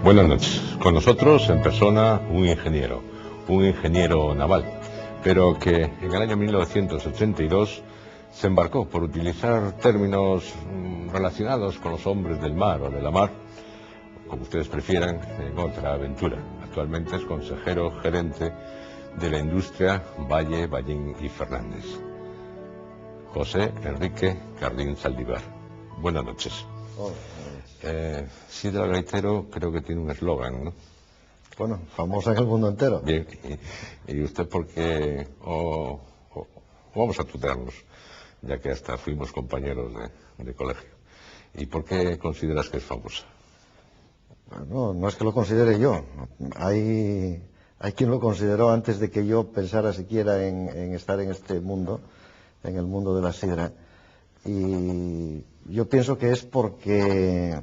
Buenas noches. Con nosotros en persona un ingeniero naval, pero que en el año 1982 se embarcó, por utilizar términos relacionados con los hombres del mar o de la mar, como ustedes prefieran, en otra aventura. Actualmente es consejero gerente de la industria Valle, Ballén y Fernández. José Enrique Cardín Saldívar. Buenas noches. Sidra Gaitero creo que tiene un eslogan, ¿no? Bueno, famosa en el mundo entero. Bien, ¿y usted por qué? Vamos a tutearnos, ya que hasta fuimos compañeros de colegio. ¿Y por qué consideras que es famosa? No, no es que lo considere yo. Hay quien lo consideró antes de que yo pensara siquiera en estar en este mundo, en el mundo de la sidra. Y yo pienso que es porque,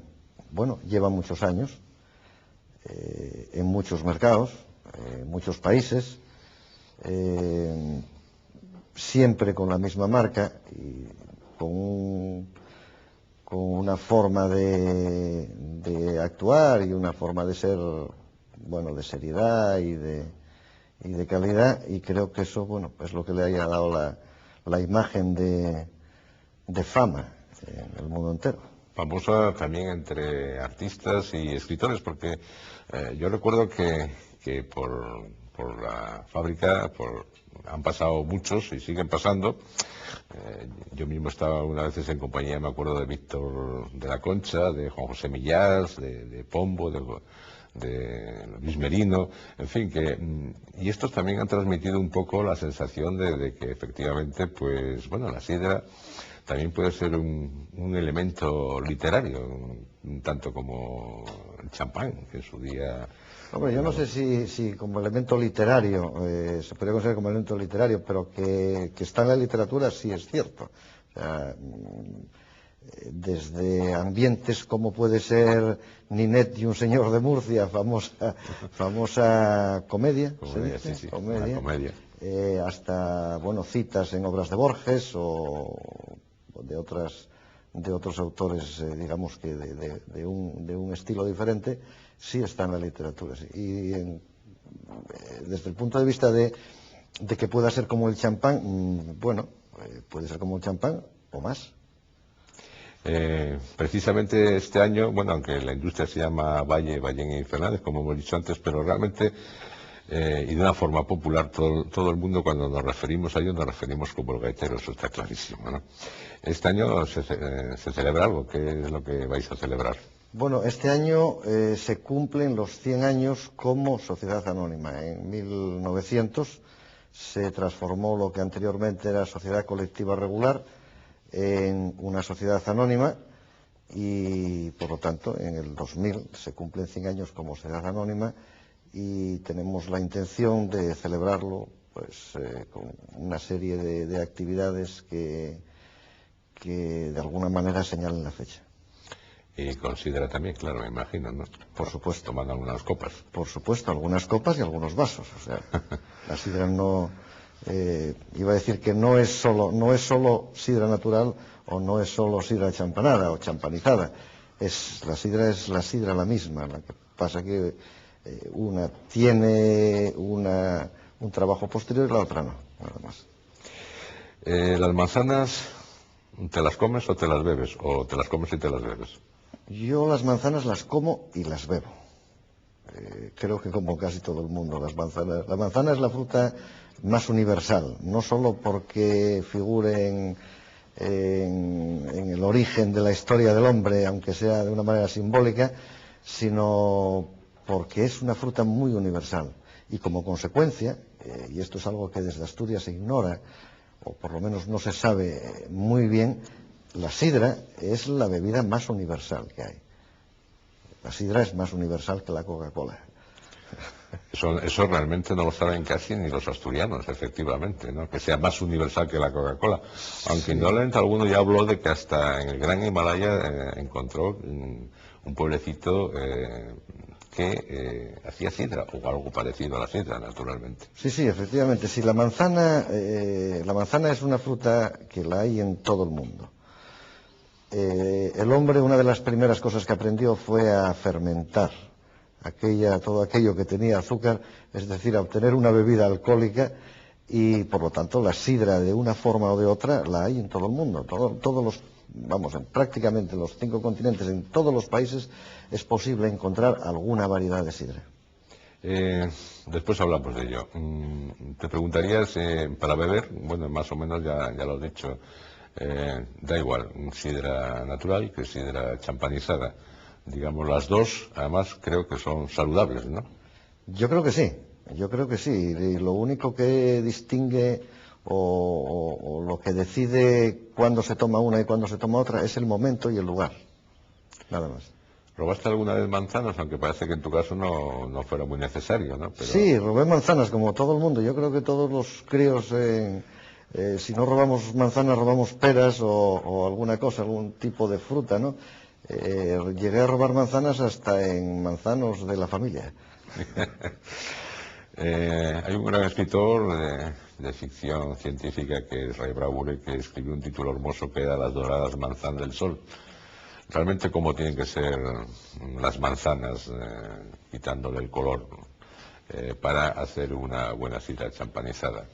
bueno, lleva muchos años en muchos mercados, en muchos países, siempre con la misma marca y con una forma de actuar y una forma de ser, bueno, de seriedad y de calidad, y creo que eso, bueno, es lo que le haya dado la imagen de fama en el mundo entero. Famosa también entre artistas y escritores, porque yo recuerdo que por la fábrica han pasado muchos y siguen pasando. Yo mismo estaba unas veces en compañía, me acuerdo, de Víctor de la Concha, de Juan José Millás, de Pombo, de Luis Merino, en fin, y estos también han transmitido un poco la sensación de que efectivamente, pues bueno, la sidra también puede ser un elemento literario, tanto como el champán, que en su día... Hombre, yo no sé si como elemento literario, se podría considerar como elemento literario, pero que está en la literatura sí es cierto. O sea, desde ambientes como puede ser Ninet y un señor de Murcia, famosa comedia, sí, comedia. Hasta, bueno, citas en obras de Borges o de otros autores, digamos que de un estilo diferente, sí está en la literatura. Sí. Y desde el punto de vista de que pueda ser como el champán, bueno, puede ser como el champán o más. Precisamente este año, bueno, aunque la industria se llama Valle, Ballén y Fernández, como hemos dicho antes, pero realmente, y de una forma popular, todo el mundo cuando nos referimos a ello nos referimos como el gaitero, eso está clarísimo, ¿no? Este año se celebra algo. ¿Qué es lo que vais a celebrar? Bueno, este año se cumplen los 100 años como sociedad anónima. En 1900 se transformó lo que anteriormente era sociedad colectiva regular en una sociedad anónima y, por lo tanto, en el 2000 se cumplen 100 años como sociedad anónima y tenemos la intención de celebrarlo pues con una serie de actividades que de alguna manera señalen la fecha. Y considera también, claro, me imagino, ¿no? Por supuesto. Tomando algunas copas. Por supuesto, algunas copas y algunos vasos. O sea, la sidra no... iba a decir que no es solo sidra natural o no es solo sidra champanada o champanizada. La sidra es la sidra la misma. Lo que pasa que una tiene un trabajo posterior y la otra no, nada más. Las manzanas, ¿te las comes o te las bebes? ¿O te las comes y te las bebes? Yo las manzanas las como y las bebo. Creo que como casi todo el mundo, las manzanas. La manzana es la fruta más universal, no solo porque figure en el origen de la historia del hombre, aunque sea de una manera simbólica, sino porque es una fruta muy universal. Y como consecuencia, y esto es algo que desde Asturias se ignora, o por lo menos no se sabe muy bien, la sidra es la bebida más universal que hay. La sidra es más universal que la Coca-Cola. Eso realmente no lo saben casi ni los asturianos, efectivamente, ¿no? Que sea más universal que la Coca-Cola. Aunque indolente, alguno ya habló de que hasta en el Gran Himalaya encontró un pueblecito que hacía sidra, o algo parecido a la sidra, naturalmente. Sí, efectivamente. Sí, la manzana es una fruta que la hay en todo el mundo. El hombre, una de las primeras cosas que aprendió fue a fermentar todo aquello que tenía azúcar, es decir, a obtener una bebida alcohólica, y por lo tanto la sidra de una forma o de otra la hay en todo el mundo. Prácticamente en los 5 continentes, en todos los países, es posible encontrar alguna variedad de sidra. Después hablamos de ello. Te preguntarías, para beber, bueno, más o menos ya lo has dicho, da igual, sidra natural que sidra champanizada. Digamos, las dos, además, creo que son saludables, ¿no? Yo creo que sí. Y lo único que distingue o lo que decide cuándo se toma una y cuándo se toma otra es el momento y el lugar. Nada más. ¿Robaste alguna vez manzanas? Aunque parece que en tu caso no fuera muy necesario, ¿no? Pero... Sí, robé manzanas como todo el mundo. Yo creo que todos los críos, si no robamos manzanas, robamos peras o alguna cosa, algún tipo de fruta, ¿no? Llegué a robar manzanas hasta en manzanos de la familia. Hay un gran escritor de ficción científica que es Ray Bradbury, que escribió un título hermoso que era Las doradas manzanas del sol. Realmente cómo tienen que ser las manzanas, quitándole el color, para hacer una buena sidra champanizada.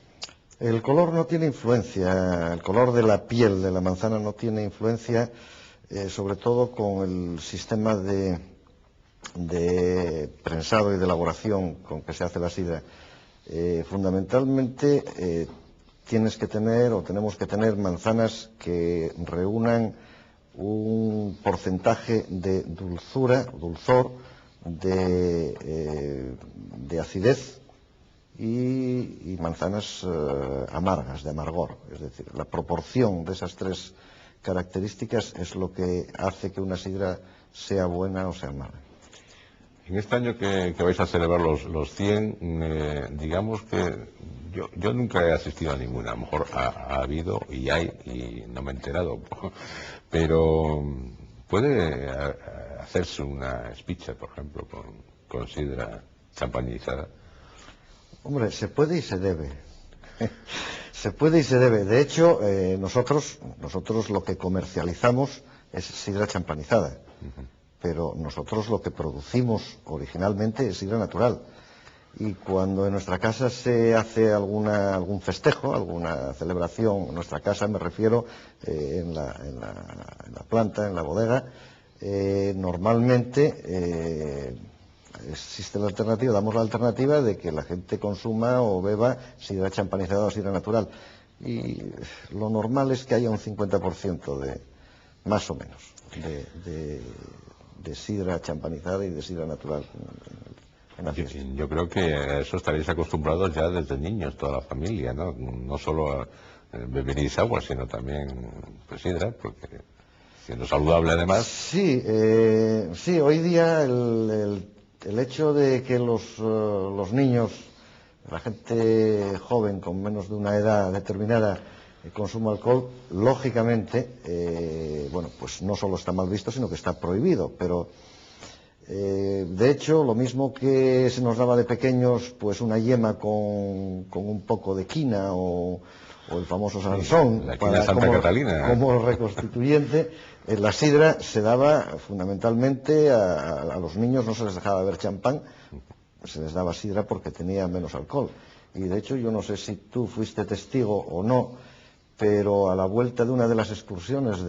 El color no tiene influencia, el color de la piel de la manzana no tiene influencia, sobre todo con el sistema de prensado y de elaboración con que se hace la sidra. Fundamentalmente tenemos que tener manzanas que reúnan un porcentaje de dulzor, de acidez y manzanas amargas, de amargor. Es decir, la proporción de esas 3 características es lo que hace que una sidra sea buena o sea mala. En este año que vais a celebrar los 100, digamos que yo nunca he asistido a ninguna. A lo mejor ha habido y hay, y no me he enterado. Pero puede hacerse una espicha, por ejemplo, con sidra champanizada. Hombre, se puede y se debe. Se puede y se debe. De hecho, nosotros lo que comercializamos es sidra champanizada. Pero nosotros lo que producimos originalmente es sidra natural. Y cuando en nuestra casa se hace algún festejo, alguna celebración, en nuestra casa me refiero, en la planta, en la bodega, normalmente existe la alternativa, damos la alternativa de que la gente consuma o beba sidra champanizada o sidra natural. Y lo normal es que haya un 50% más o menos, de sidra champanizada y de sidra natural en la fiesta. Yo creo que a eso estaréis acostumbrados ya desde niños, toda la familia, ¿no? No solo beberéis agua, sino también pues, sidra, porque siendo saludable además. Sí, hoy día el hecho de que los niños, la gente joven con menos de una edad determinada, consuma alcohol, lógicamente, pues no solo está mal visto, sino que está prohibido. Pero, de hecho, lo mismo que se nos daba de pequeños, pues una yema con un poco de quina o el famoso Sansón, la quina Santa Catalina, como reconstituyente, la sidra se daba fundamentalmente a los niños, no se les dejaba beber champán, se les daba sidra porque tenía menos alcohol. Y de hecho, yo no sé si tú fuiste testigo o no, pero a la vuelta de una de las excursiones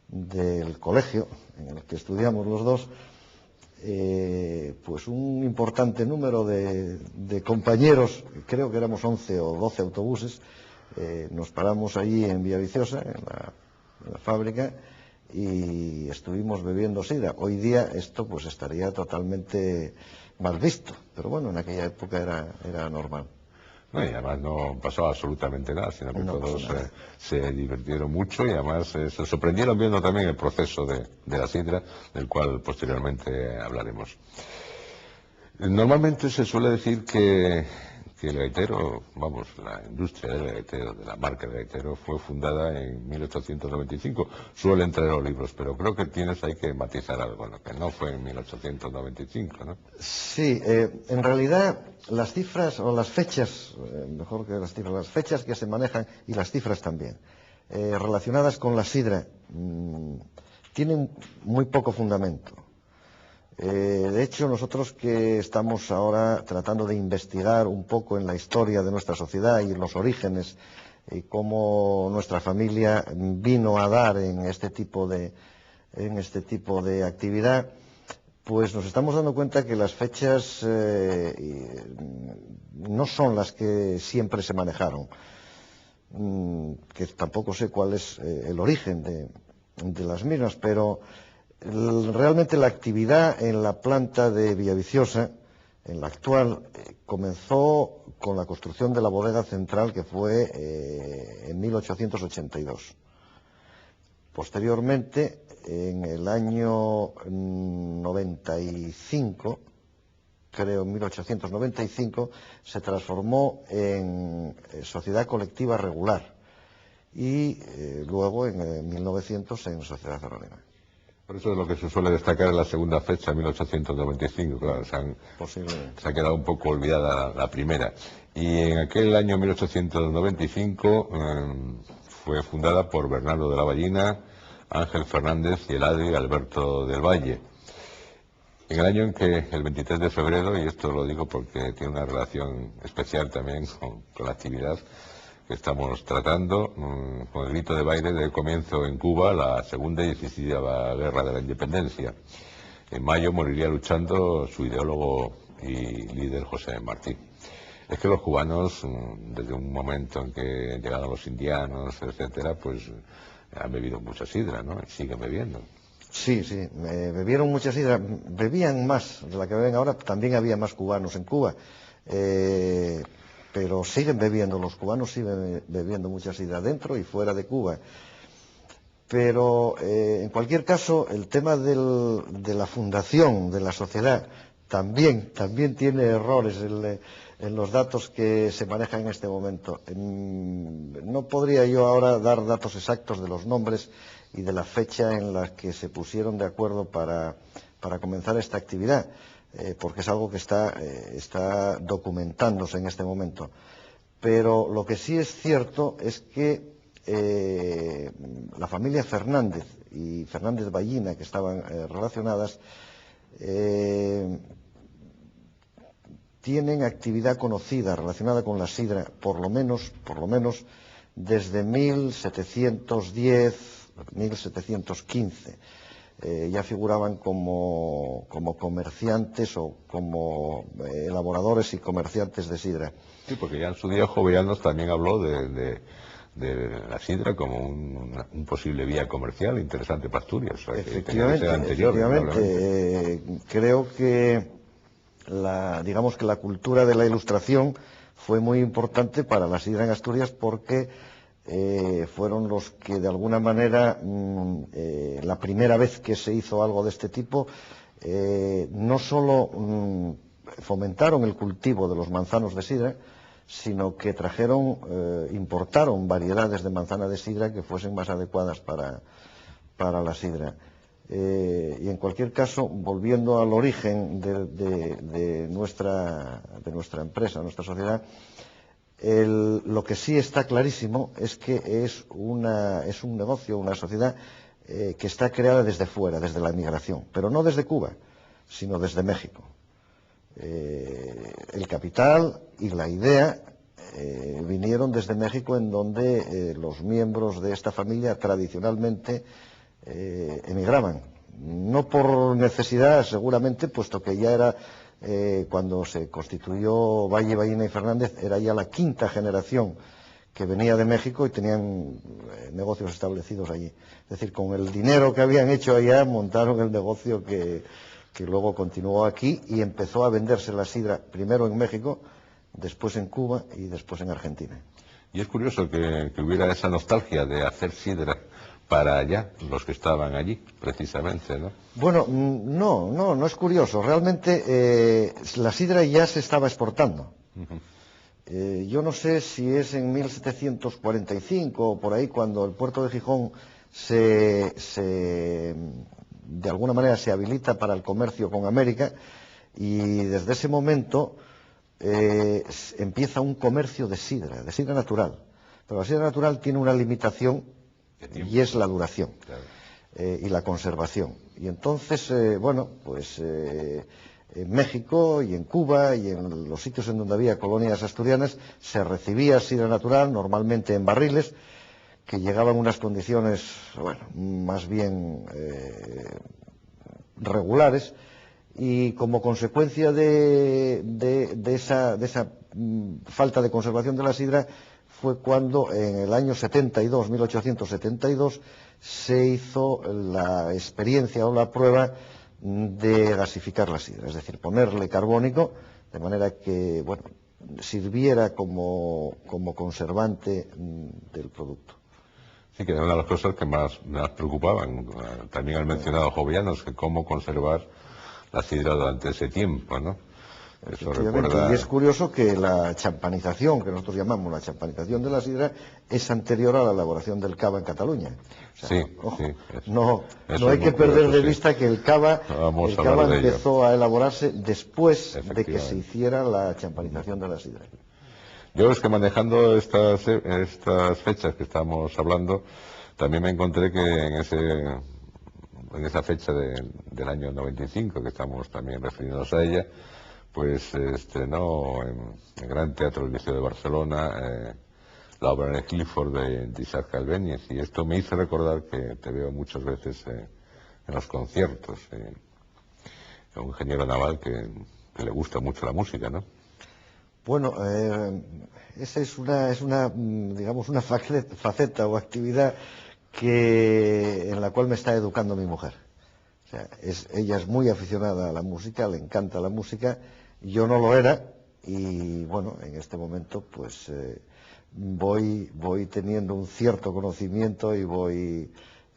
del colegio en el que estudiamos los dos, pues un importante número de compañeros, creo que éramos 11 o 12 autobuses, nos paramos allí en Villaviciosa, en la fábrica, y estuvimos bebiendo sidra. Hoy día esto pues estaría totalmente mal visto, pero bueno, en aquella época era normal. No, y además no pasó absolutamente nada, sino que todos se divirtieron mucho y además se sorprendieron viendo también el proceso de la sidra, del cual posteriormente hablaremos. Normalmente se suele decir que el gaitero, la industria del gaitero, de la marca del gaitero, fue fundada en 1895. Suelen traer los libros, pero creo que hay que matizar algo, ¿no? Que no fue en 1895, ¿no? Sí, en realidad las cifras o las fechas, mejor que las cifras, las fechas que se manejan y las cifras también, relacionadas con la sidra, tienen muy poco fundamento. De hecho, nosotros que estamos ahora tratando de investigar un poco en la historia de nuestra sociedad y los orígenes y cómo nuestra familia vino a dar en este tipo de actividad, pues nos estamos dando cuenta que las fechas no son las que siempre se manejaron, que tampoco sé cuál es el origen de las mismas, pero realmente la actividad en la planta de Villaviciosa, en la actual, comenzó con la construcción de la bodega central, que fue en 1882. Posteriormente, en el año 95, creo en 1895, se transformó en sociedad colectiva regular y luego en 1900 en sociedad anónima. Por eso es lo que se suele destacar en la segunda fecha, 1895, claro, se ha quedado un poco olvidada la primera. Y en aquel año 1895 fue fundada por Bernardo de la Ballina, Ángel Fernández y Eladi Alberto del Valle. En el año en que, el 23 de febrero, y esto lo digo porque tiene una relación especial también con la actividad que estamos tratando, con el grito de baile del comienzo en Cuba la segunda y decisiva guerra de la independencia. En mayo moriría luchando su ideólogo y líder José Martí. Es que los cubanos, desde un momento en que llegaron los indianos, etcétera, pues han bebido mucha sidra, ¿no? Y siguen bebiendo. Sí, bebieron mucha sidra, bebían más de la que beben ahora, también había más cubanos en Cuba, pero siguen bebiendo, los cubanos siguen bebiendo mucha sidra dentro y fuera de Cuba. Pero en cualquier caso, el tema de la fundación de la sociedad también tiene errores en los datos que se manejan en este momento. No podría yo ahora dar datos exactos de los nombres y de la fecha en la que se pusieron de acuerdo para comenzar esta actividad, porque es algo que está documentándose en este momento. Pero lo que sí es cierto es que la familia Fernández y Fernández Ballina, que estaban relacionadas, tienen actividad conocida relacionada con la sidra, por lo menos desde 1710, 1715. Ya figuraban como comerciantes o como elaboradores y comerciantes de sidra. Sí, porque ya en su día Jovellanos también habló de la sidra como un posible vía comercial interesante para Asturias. O sea, efectivamente, creo que digamos que la cultura de la Ilustración fue muy importante para la sidra en Asturias, porque fueron los que de alguna manera, la primera vez que se hizo algo de este tipo, no solo fomentaron el cultivo de los manzanos de sidra, sino que importaron variedades de manzana de sidra que fuesen más adecuadas para la sidra. Y en cualquier caso, volviendo al origen de nuestra empresa, nuestra sociedad, lo que sí está clarísimo es que es un negocio, una sociedad que está creada desde fuera, desde la emigración, pero no desde Cuba, sino desde México. El capital y la idea vinieron desde México, en donde los miembros de esta familia tradicionalmente emigraban, no por necesidad seguramente, puesto que ya era, cuando se constituyó Valle, Ballina y Fernández, era ya la quinta generación que venía de México y tenían negocios establecidos allí. Es decir, con el dinero que habían hecho allá montaron el negocio que luego continuó aquí y empezó a venderse la sidra primero en México, después en Cuba y después en Argentina. Y es curioso que hubiera esa nostalgia de hacer sidra para allá, los que estaban allí, precisamente, ¿no? Bueno, no es curioso. Realmente la sidra ya se estaba exportando. Yo no sé si es en 1745 o por ahí, cuando el puerto de Gijón de alguna manera se habilita para el comercio con América, y desde ese momento empieza un comercio de sidra natural. Pero la sidra natural tiene una limitación, y es la duración, claro, y la conservación. Y entonces, bueno, pues en México y en Cuba y en los sitios en donde había colonias asturianas se recibía sidra natural, normalmente en barriles, que llegaban en unas condiciones, bueno, más bien regulares, y como consecuencia de esa falta de conservación de la sidra fue cuando en el año 72, 1872, se hizo la experiencia o la prueba de gasificar la sidra, es decir, ponerle carbónico de manera que, bueno, sirviera como conservante del producto. Sí, que era una de las cosas que más preocupaban. También han mencionado Jovellanos, que cómo conservar la sidra durante ese tiempo, ¿no? Eso recuerda... Y es curioso que la champanización, que nosotros llamamos la champanización de la sidra, es anterior a la elaboración del cava en Cataluña. O sea, sí, ojo, sí. No hay que perder de vista que el cava empezó a elaborarse después de que se hiciera la champanización de la sidra. Yo es que manejando estas fechas que estamos hablando, también me encontré que en esa fecha del año 95, que estamos también refiriéndonos a ella, pues se estrenó en el Gran Teatro del Liceo de Barcelona la obra de Clifford de Isaac Albéniz, y esto me hizo recordar que te veo muchas veces en los conciertos, un ingeniero naval que le gusta mucho la música, ¿no? Bueno, esa es una digamos, una faceta o actividad en la cual me está educando mi mujer. O sea, ella es muy aficionada a la música, le encanta la música, yo no lo era, y bueno, en este momento pues voy teniendo un cierto conocimiento y voy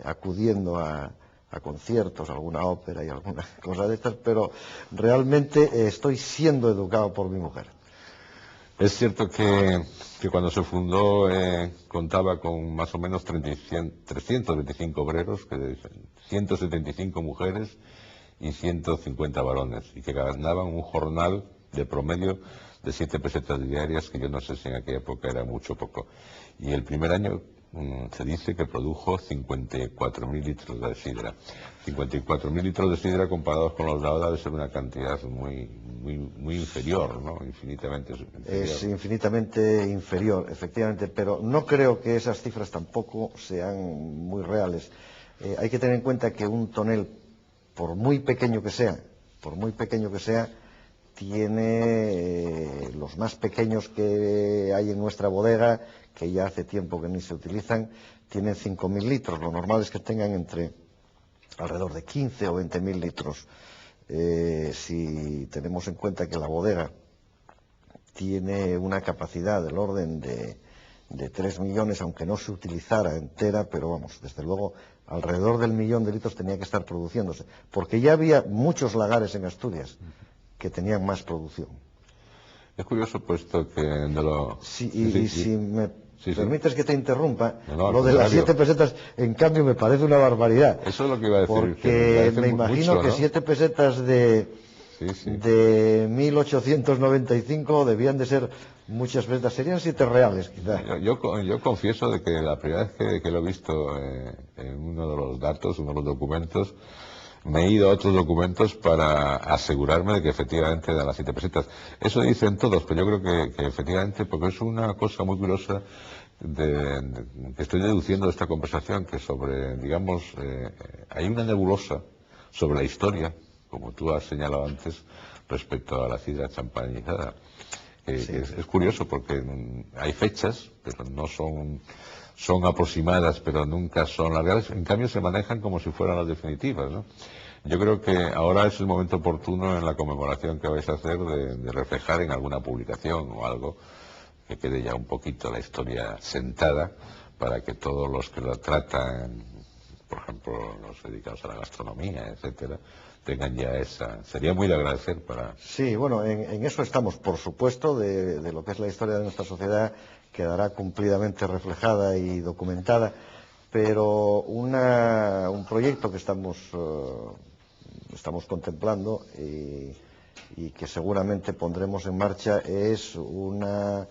acudiendo a conciertos, alguna ópera y alguna cosa de estas, pero realmente estoy siendo educado por mi mujer. Es cierto que cuando se fundó contaba con más o menos 325 obreros, 175 mujeres y 150 varones, y que ganaban un jornal de promedio de 7 pesetas diarias, que yo no sé si en aquella época era mucho o poco. Y el primer año se dice que produjo 54.000 litros de sidra. 54.000 litros de sidra comparados con los de ahora debe ser una cantidad muy inferior, ¿no? Infinitamente inferior. Es infinitamente inferior, efectivamente, pero no creo que esas cifras tampoco sean muy reales. Hay que tener en cuenta que un tonel, por muy pequeño que sea, tiene los más pequeños que hay en nuestra bodega, que ya hace tiempo que ni se utilizan, tienen 5.000 litros. Lo normal es que tengan entre alrededor de 15 o 20.000 litros. Si tenemos en cuenta que la bodega tiene una capacidad del orden de 3 millones, aunque no se utilizara entera, pero vamos, desde luego alrededor del 1.000.000 de litros tenía que estar produciéndose, porque ya había muchos lagares en Asturias que tenían más producción. Es curioso, puesto que... Si me permites que te interrumpa, no, lo de las 7 pesetas, en cambio, me parece una barbaridad. Eso es lo que iba a decir. Porque me imagino que 7 pesetas de 1895 debían de ser muchas pesetas, serían 7 reales, quizá. Yo confieso de que la primera vez que lo he visto en uno de los datos, uno de los documentos, me he ido a otros documentos para asegurarme de que efectivamente dan las 7 pesetas. Eso dicen todos, pero yo creo que efectivamente, porque es una cosa muy curiosa que estoy deduciendo de esta conversación, que sobre, digamos, hay una nebulosa sobre la historia, como tú has señalado antes, respecto a la sidra champanizada. Es curioso porque hay fechas, pero no son aproximadas, pero nunca son las reales. En cambio se manejan como si fueran las definitivas, ¿no? Yo creo que ahora es el momento oportuno en la conmemoración que vais a hacer de reflejar en alguna publicación o algo que quede ya un poquito la historia sentada, para que todos los que la tratan, por ejemplo los dedicados a la gastronomía, etcétera, tengan ya esa... Sería muy de agradecer para... Sí, bueno, en eso estamos, por supuesto, de lo que es la historia de nuestra sociedad, quedará cumplidamente reflejada y documentada, pero un proyecto que estamos contemplando y que seguramente pondremos en marcha es una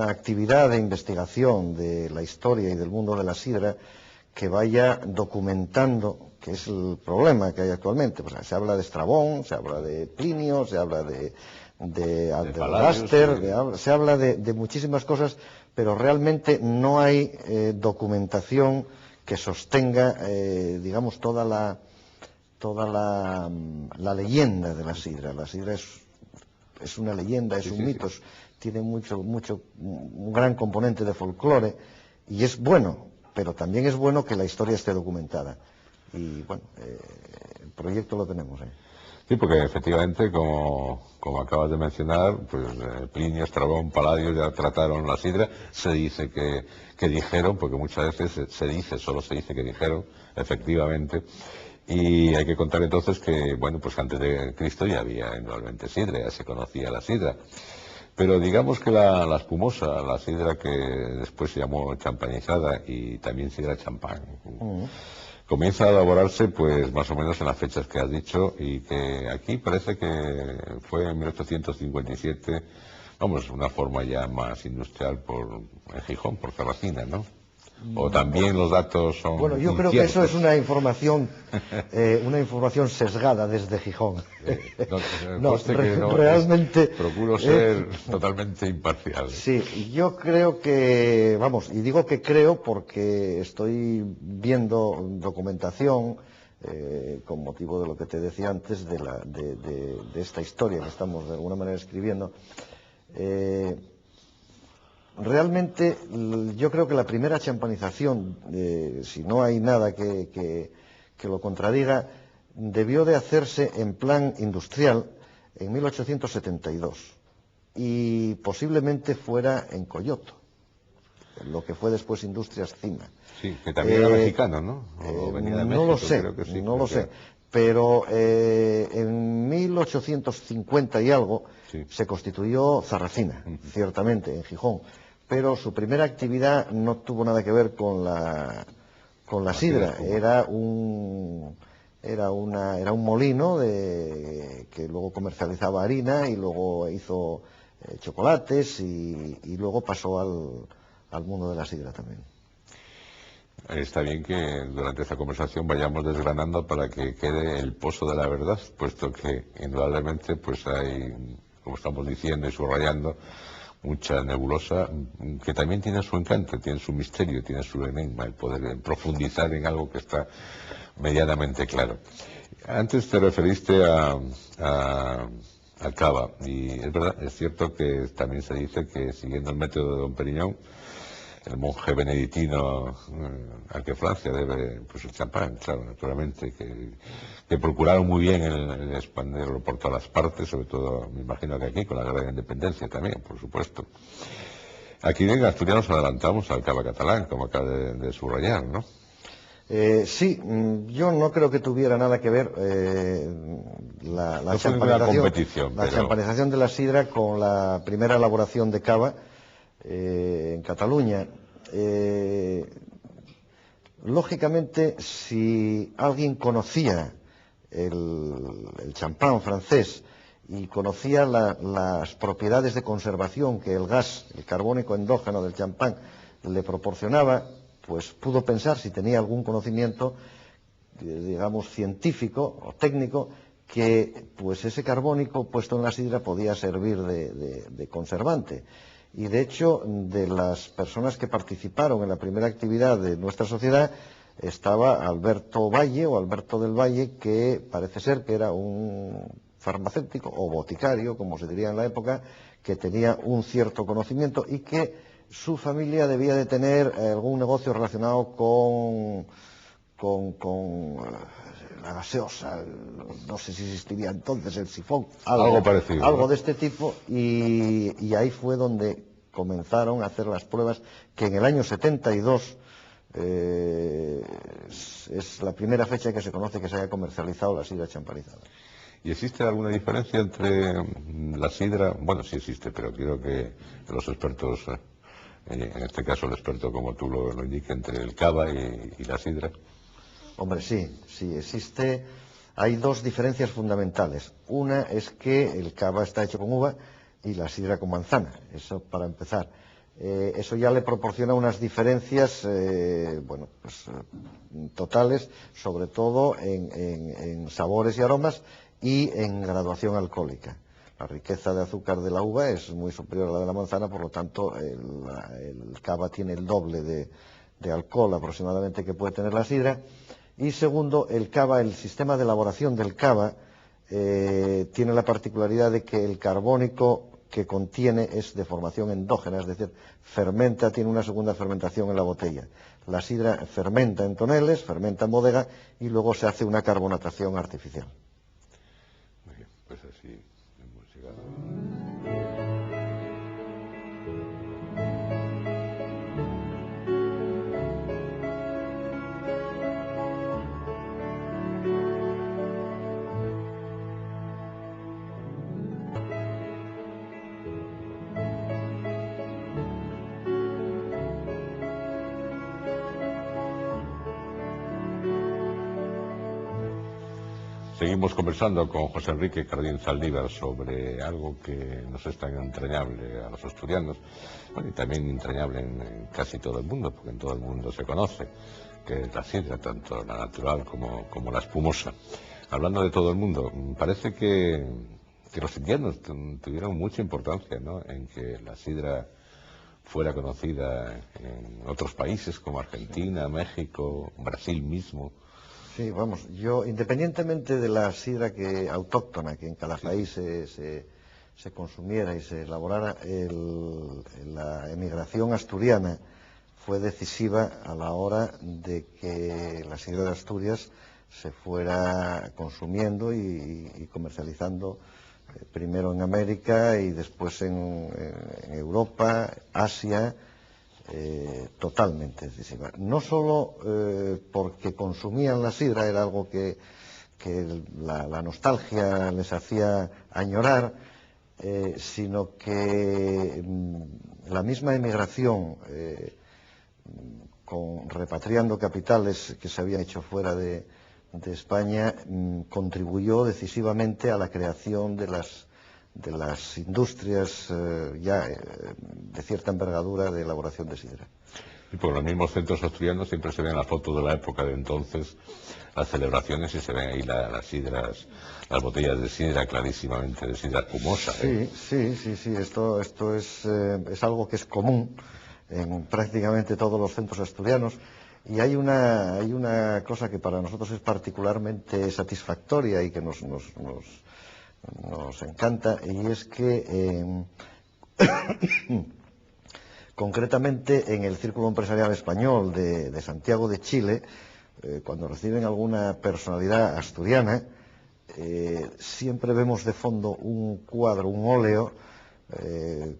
actividad de investigación de la historia y del mundo de la sidra, que vaya documentando, que es el problema que hay actualmente. Pues se habla de Estrabón, se habla de Plinio, se habla de Alaster, se habla de muchísimas cosas, pero realmente no hay documentación que sostenga, digamos, toda la leyenda de la sidra. La sidra es una leyenda, es un mito, tiene un gran componente de folclore, y es bueno, pero también es bueno que la historia esté documentada. Y bueno, el proyecto lo tenemos ahí. Sí, porque efectivamente, como acabas de mencionar, pues Plinio, Estrabón, Palladio ya trataron la sidra. Se dice que dijeron, porque muchas veces solo se dice que dijeron, efectivamente. Y hay que contar entonces que, bueno, pues antes de Cristo ya había indudablemente sidra, ya se conocía la sidra. Pero digamos que la espumosa, la sidra que después se llamó champañizada y también sidra champán, comienza a elaborarse pues más o menos en las fechas que has dicho, y que aquí parece que fue en 1857, vamos, una forma ya más industrial en Gijón, por Sarracina, ¿no? O también los datos son Bueno, yo creo que eso es una información sesgada desde Gijón. Realmente procuro ser totalmente imparcial. Sí, yo creo que, vamos, y digo que creo porque estoy viendo documentación con motivo de lo que te decía antes de esta historia que estamos de alguna manera escribiendo. Realmente yo creo que la primera champanización, si no hay nada que lo contradiga, debió de hacerse en plan industrial en 1872 y posiblemente fuera en Coyoto, lo que fue después Industrias Cima. Sí, que también era mexicano, ¿no? O venía de México, no lo sé, creo que sí, no lo sé. Pero en 1850 y algo se constituyó Sarracina, ciertamente, en Gijón. Pero su primera actividad no tuvo nada que ver con la sidra. Era un molino que luego comercializaba harina y luego hizo chocolates y luego pasó al mundo de la sidra también. Está bien que durante esta conversación vayamos desgranando para que quede el pozo de la verdad, puesto que indudablemente pues hay, como estamos diciendo y subrayando, mucha nebulosa que también tiene su encanto, tiene su misterio, tiene su enigma, el poder profundizar en algo que está medianamente claro. Antes te referiste a cava, y es verdad, es cierto que también se dice que siguiendo el método de Don Periñón, el monje benedictino al que Francia debe pues el champán, claro, naturalmente, que procuraron muy bien el expandirlo por todas las partes, sobre todo, me imagino que aquí, con la guerra de independencia también, por supuesto. Aquí en Asturias nos adelantamos al cava catalán, como acaba de subrayar, ¿no? Sí, yo no creo que tuviera nada que ver la champanización de la sidra con la primera elaboración de cava en Cataluña. Lógicamente, si alguien conocía el champán francés y conocía las propiedades de conservación que el carbónico endógeno del champán le proporcionaba, pues pudo pensar, si tenía algún conocimiento, digamos, científico o técnico, que pues ese carbónico puesto en la sidra podía servir de conservante. Y de hecho, de las personas que participaron en la primera actividad de nuestra sociedad, estaba Alberto del Valle, que parece ser que era un farmacéutico o boticario, como se diría en la época, que tenía un cierto conocimiento y que su familia debía de tener algún negocio relacionado con la gaseosa, no sé si existiría entonces el sifón, algo parecido, algo, ¿no? De este tipo, y ahí fue donde comenzaron a hacer las pruebas, que en el año 72 es la primera fecha que se conoce que se haya comercializado la sidra champanizada. ¿Y existe alguna diferencia entre la sidra? Bueno, sí existe, pero quiero que los expertos, en este caso el experto como tú lo indique, entre el cava y la sidra. Hombre, sí existe. Hay dos diferencias fundamentales. Una es que el cava está hecho con uva y la sidra con manzana, eso para empezar. Eso ya le proporciona unas diferencias totales, sobre todo en sabores y aromas y en graduación alcohólica. La riqueza de azúcar de la uva es muy superior a la de la manzana, por lo tanto el cava tiene el doble de alcohol aproximadamente que puede tener la sidra. Y segundo, el cava, el sistema de elaboración del cava tiene la particularidad de que el carbónico que contiene es de formación endógena, es decir, fermenta, tiene una segunda fermentación en la botella. La sidra fermenta en toneles, fermenta en bodega y luego se hace una carbonatación artificial. Muy bien, pues así hemos llegado. Seguimos conversando con José Enrique Cardín Zaldívar sobre algo que nos es tan entrañable a los asturianos, bueno, y también entrañable en casi todo el mundo, porque en todo el mundo se conoce, que es la sidra, tanto la natural como la espumosa. Hablando de todo el mundo, parece que los indianos tuvieron mucha importancia, ¿no?, en que la sidra fuera conocida en otros países como Argentina, México, Brasil mismo. Sí, vamos, yo, independientemente de la sidra autóctona que en cada país se consumiera y se elaborara, la emigración asturiana fue decisiva a la hora de que la sidra de Asturias se fuera consumiendo y comercializando, primero en América y después en Europa, Asia. Totalmente decisiva. No solo porque consumían la sidra, era algo que la nostalgia les hacía añorar, sino que la misma emigración, repatriando capitales que se habían hecho fuera de España, contribuyó decisivamente a la creación de las industrias de cierta envergadura de elaboración de sidra. Y por los mismos centros asturianos siempre se ven las fotos de la época de entonces, las celebraciones, y se ven ahí las sidras, las botellas de sidra clarísimamente de sidra espumosa. Sí, esto es algo que es común en prácticamente todos los centros asturianos. Y hay una cosa que para nosotros es particularmente satisfactoria y que nos encanta, y es que concretamente en el Círculo Empresarial Español de Santiago de Chile, cuando reciben alguna personalidad asturiana, siempre vemos de fondo un cuadro, un óleo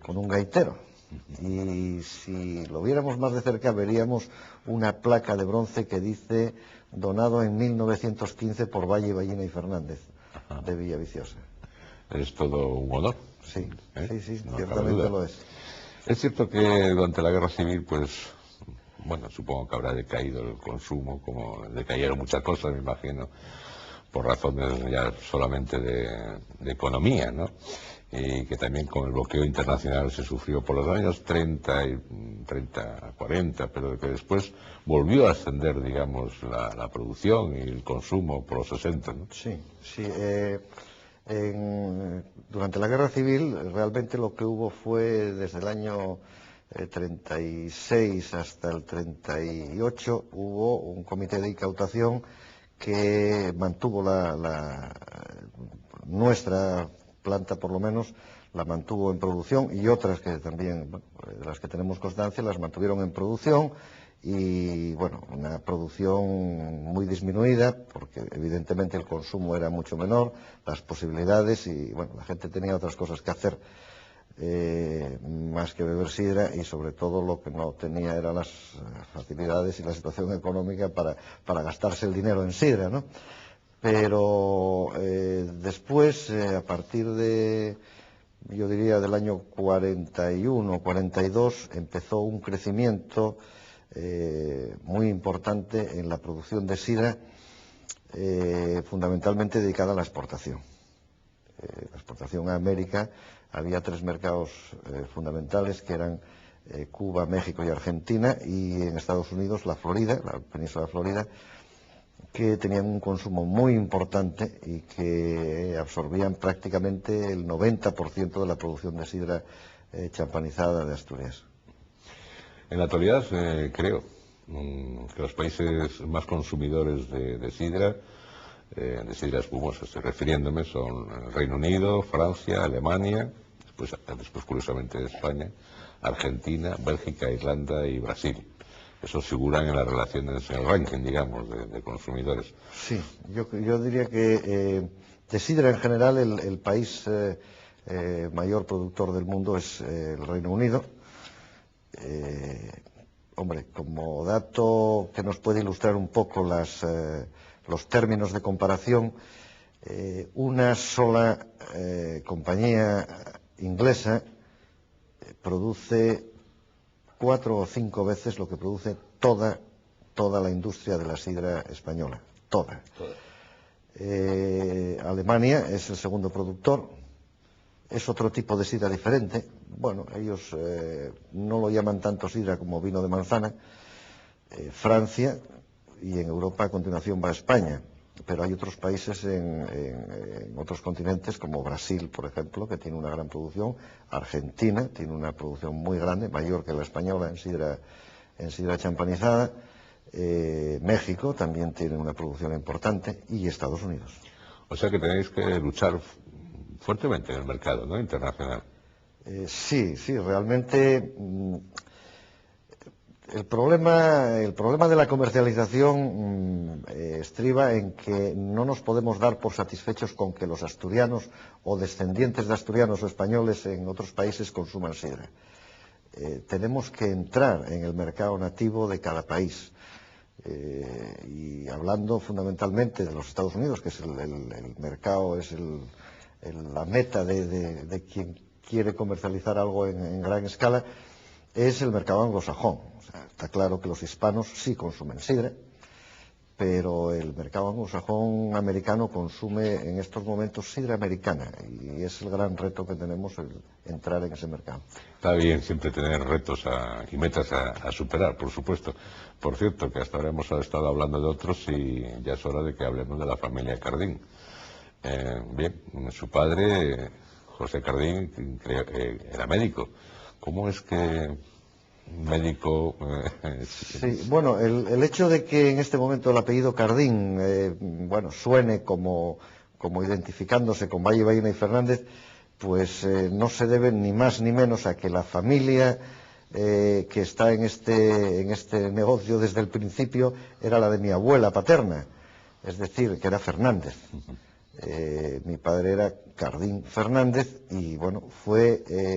con un gaitero. Y si lo viéramos más de cerca veríamos una placa de bronce que dice donado en 1915 por Valle, Ballina y Fernández de Villaviciosa. Es todo un honor. Sí, no ciertamente lo es. Es cierto que durante la Guerra Civil, pues, bueno, supongo que habrá decaído el consumo, como decayeron muchas cosas, me imagino, por razones ya solamente de economía, ¿no? Y que también con el bloqueo internacional se sufrió por los años 30, 40, pero que después volvió a ascender, digamos, la producción y el consumo por los 60, ¿no? Sí. Durante la Guerra Civil realmente lo que hubo fue desde el año 36 hasta el 38 hubo un comité de incautación que mantuvo nuestra planta, por lo menos, la mantuvo en producción, y otras que también, de las que tenemos constancia, las mantuvieron en producción. Y bueno, una producción muy disminuida porque evidentemente el consumo era mucho menor, las posibilidades, y bueno, la gente tenía otras cosas que hacer más que beber sidra, y sobre todo lo que no tenía eran las facilidades y la situación económica para gastarse el dinero en sidra, ¿no? Pero después, a partir yo diría del año 41, 42, empezó un crecimiento muy importante en la producción de sidra, fundamentalmente dedicada a la exportación. La exportación a América, había tres mercados fundamentales, que eran Cuba, México y Argentina, y en Estados Unidos la Florida, la península de Florida, que tenían un consumo muy importante y que absorbían prácticamente el 90% de la producción de sidra champanizada de Asturias. En la actualidad creo que los países más consumidores de sidra espumosa, estoy refiriéndome, son el Reino Unido, Francia, Alemania, después curiosamente España, Argentina, Bélgica, Irlanda y Brasil. Esos figuran en las relaciones, en el ranking, digamos, de consumidores. Sí, yo diría que de sidra en general el país mayor productor del mundo es el Reino Unido. Hombre, como dato que nos puede ilustrar un poco los términos de comparación, una sola compañía inglesa produce 4 o 5 veces lo que produce toda la industria de la sidra española, toda. Alemania es el segundo productor, es otro tipo de sidra diferente. Bueno, ellos no lo llaman tanto sidra como vino de manzana. Francia, y en Europa a continuación va España. Pero hay otros países en otros continentes, como Brasil, por ejemplo, que tiene una gran producción. Argentina tiene una producción muy grande, mayor que la española en sidra champanizada. México también tiene una producción importante, y Estados Unidos. O sea que tenéis que luchar fuertemente en el mercado, ¿no?, internacional. Sí, realmente el problema de la comercialización estriba en que no nos podemos dar por satisfechos con que los asturianos o descendientes de asturianos o españoles en otros países consuman sidra. Tenemos que entrar en el mercado nativo de cada país. Y hablando fundamentalmente de los Estados Unidos, que es el mercado, es la meta de quien quiere comercializar algo en gran escala, es el mercado anglosajón. O sea, está claro que los hispanos sí consumen sidra, pero el mercado anglosajón americano consume en estos momentos sidra americana, y es el gran reto que tenemos, el entrar en ese mercado. Está bien siempre tener retos y metas a superar, por supuesto. Por cierto, que hasta ahora hemos estado hablando de otros y ya es hora de que hablemos de la familia Cardín. Bien, su padre, José Cardín, era médico. ¿Cómo es que médico? Sí, bueno, el hecho de que en este momento el apellido Cardín suene como identificándose con Valle, Baena y Fernández, pues no se debe ni más ni menos a que la familia que está en este negocio desde el principio era la de mi abuela paterna, es decir, que era Fernández. Mi padre era Cardín Fernández, y bueno,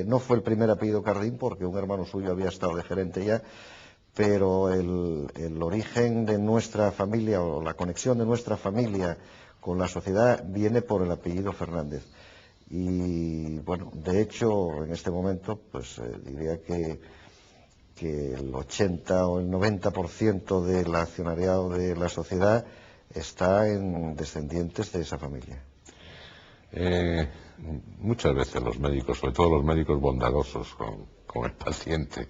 no fue el primer apellido Cardín, porque un hermano suyo había estado de gerente ya, pero el origen de nuestra familia, o la conexión de nuestra familia con la sociedad, viene por el apellido Fernández. Y bueno, de hecho, en este momento, pues diría que el 80 o el 90% del accionariado de la sociedad está en descendientes de esa familia. Muchas veces los médicos, sobre todo los médicos bondadosos con el paciente,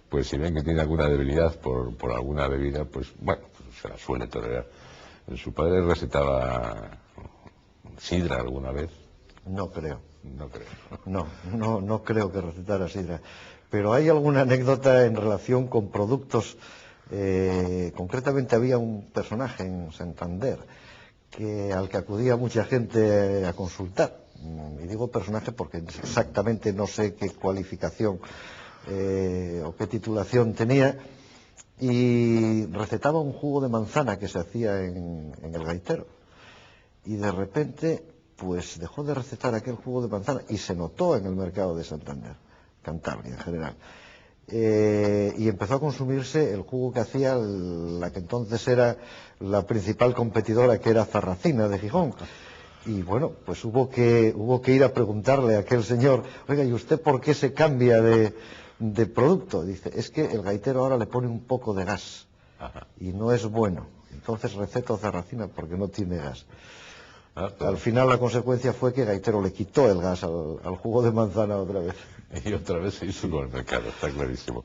pues si ven que tiene alguna debilidad por alguna bebida, pues bueno, se la suele tolerar. ¿Su padre recetaba sidra alguna vez? No creo. No creo. No creo que recetara sidra. Pero hay alguna anécdota en relación con productos. Concretamente había un personaje en Santander al que acudía mucha gente a consultar. Y digo personaje porque exactamente no sé qué cualificación o qué titulación tenía, y recetaba un jugo de manzana que se hacía en el gaitero. Y de repente, pues dejó de recetar aquel jugo de manzana, y se notó en el mercado de Santander, Cantabria en general. Y empezó a consumirse el jugo que hacía la que entonces era la principal competidora, que era Zarracina de Gijón. Y bueno, pues hubo que ir a preguntarle a aquel señor: oiga, ¿y usted por qué se cambia de producto? Dice: es que el gaitero ahora le pone un poco de gas. Ajá. Y no es bueno, entonces receto Zarracina porque no tiene gas. Al final la consecuencia fue que Gaitero le quitó el gas al jugo de manzana otra vez. y otra vez se hizo con el mercado, está clarísimo.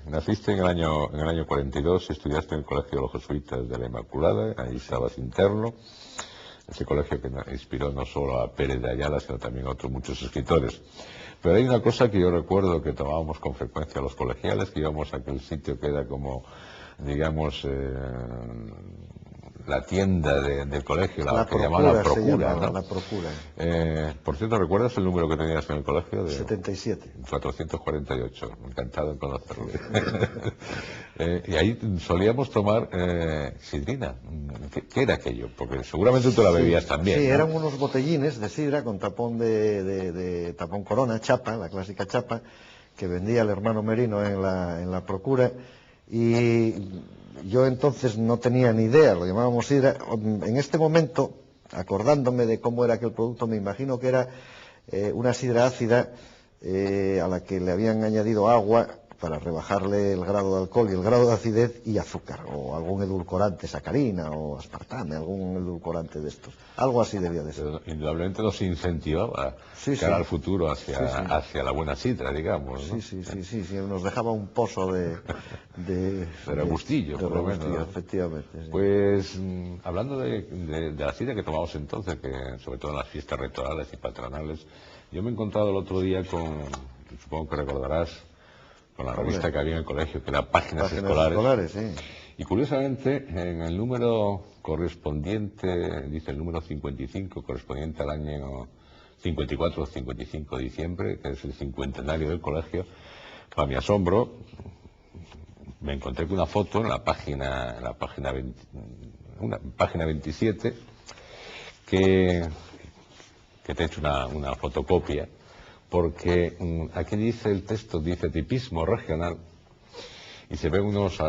Naciste en el año 42 y estudiaste en el Colegio de los Jesuitas de la Inmaculada, ahí estabas interno, ese colegio que inspiró no solo a Pérez de Ayala, sino también a otros muchos escritores. Pero hay una cosa que yo recuerdo que tomábamos con frecuencia los colegiales, que íbamos a aquel sitio que era como, digamos, la tienda del colegio, la que llamaban la Procura, ¿no? La Procura. Por cierto, ¿recuerdas el número que tenías en el colegio? 77. 448, encantado en conocerlo. Y ahí solíamos tomar sidrina. ¿Qué era aquello? Porque seguramente tú la bebías también. Sí, ¿no? eran unos botellines de sidra con tapón de tapón corona, chapa, la clásica chapa, que vendía el hermano Merino en la Procura. Y yo entonces no tenía ni idea, lo llamábamos sidra. En este momento, acordándome de cómo era aquel producto, me imagino que era una sidra ácida a la que le habían añadido agua para rebajarle el grado de alcohol y el grado de acidez y azúcar, o algún edulcorante, sacarina o aspartame, algún edulcorante de estos. Algo así debía de ser. Pero indudablemente nos incentivaba Sí, cara sí. al futuro hacia la buena sidra, digamos, ¿no? Sí, nos dejaba un pozo de regustillo, por lo menos, ¿no? Efectivamente. Sí. Pues hablando de la sidra que tomamos entonces, que sobre todo en las fiestas rectorales y patronales, yo me he encontrado el otro día supongo que recordarás, con la revista que había en el colegio, que era Páginas Escolares. Sí. Y curiosamente, en el número correspondiente, dice el número 55, correspondiente al año 54 o 55 de diciembre, que es el cincuentenario del colegio, para mi asombro, me encontré con una foto en la página 27, que te he hecho una fotocopia, porque aquí dice el texto, dice tipismo regional, y se ven unos